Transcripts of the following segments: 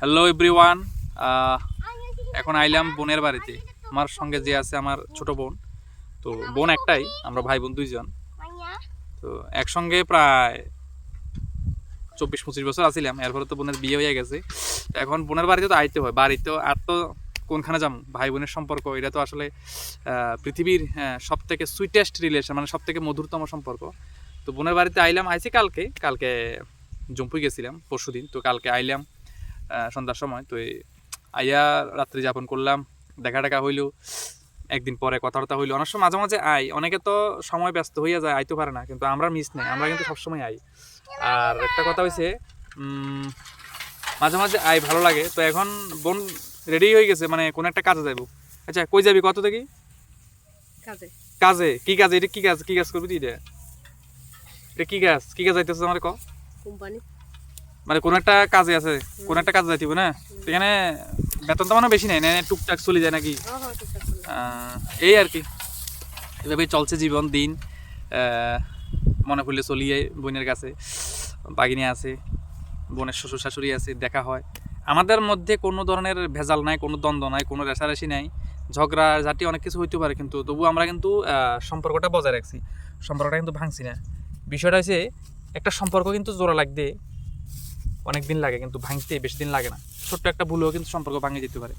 Hello everyone, এখন আইলাম বোনের বাড়িতে। আমার সঙ্গে যে আছে আমার ছোট বোন, তো বোন একটাই, আমরা ভাই বোন দুইজন। তো একসঙ্গে প্রায় 24-25 বছর আছিলাম, এরপরে তো বোনের বিয়ে হয়ে গেছে। এখন বোনের বাড়িতে তো আইতে হয়, বাড়িতে আর তো কোনখানে যাম। ভাই বোনের সম্পর্ক এটা তো আসলে পৃথিবীর সব থেকে সুইটেস্ট রিলেশন, মানে সব থেকে মধুরতম সম্পর্ক। তো বোনের বাড়িতে আইছি কালকে জম্পুই গেছিলাম পরশুদিন। তো কালকে আইলাম সন্ধ্যার সময়। তো আইয়া রাত্রি যাপন করলাম, দেখা টাকা হইলো, একদিন পরে কথাবার্তা হইলো। অনেক সময় মাঝে মাঝে আই, অনেকে তো সময় ব্যস্ত হইয়া যায়, আইতে পারে না, কিন্তু আমরা মিস নেই, আমরা কিন্তু সবসময় আই। আর একটা কথা হয়েছে, মাঝে মাঝে আই, ভালো লাগে। তো এখন বোন রেডি হয়ে গেছে, মানে কোনো একটা কাজে যাইব। আচ্ছা, কই যাবি কত দেখি? কাজে। কাজে? কি কাজে? এটা কি কাজ করবি তুই? এটা কি কাজ যাইতেছে আমার ক? কোম্পানি। মানে কোন একটা কাজে আছে, কোন একটা কাজে যাইতে হবে না? এখানে বেতন তো মানে বেশি নাই, না টুকটাক চলে যায় নাকি? এই আর কি, এভাবেই চলছে জীবন দিন। মনে পড়লে চলি যায় বোনের কাছে, বাগিনী আছে, বোনের শ্বশুর শাশুড়ি আছে, দেখা হয়। আমাদের মধ্যে কোনো ধরনের ভেজাল নাই, কোনো দ্বন্দ্ব নাই, কোনো রেশারেশি নাই, ঝগড়া ঝাঁটি অনেক কিছু হইতে পারে, কিন্তু তবু আমরা কিন্তু সম্পর্কটা বজায় রাখছি, সম্পর্কটা কিন্তু ভাঙছি না। বিষয়টা হচ্ছে, একটা সম্পর্ক কিন্তু জোড়া লাগতে অনেক দিন লাগে, কিন্তু ভাঙতে বেশি দিন লাগে না। ছোট্ট একটা ভুলেও কিন্তু সম্পর্ক ভাঙে যেতে পারে।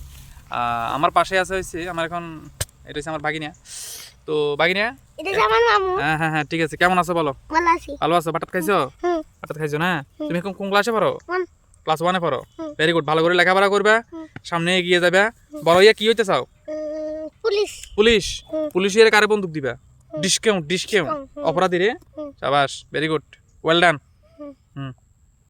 আমার পাশে আছে হচ্ছে আমার এখন, এটা হচ্ছে আমার বাগিনা। তো বাগিনা, হ্যাঁ হ্যাঁ হ্যাঁ ঠিক আছে। কেমন আছো বলো? ভালো আছো? বাটাত খাইছো? বাটাত খাইছো না? তুমি এখন কোন ক্লাসে পড়ো? ক্লাস 1-এ পড়ো। ভেরি গুড, ভালো করে লেখাপড়া করবা, সামনে এগিয়ে যাবে। বড় হইয়া কি হইতে চাও? পুলিশ? পুলিশের কারে বন্দুক দিবা? ডিসকাউন্ট অপরাধী রে। সাবাস, ভেরি গুড, ওয়েল ডান।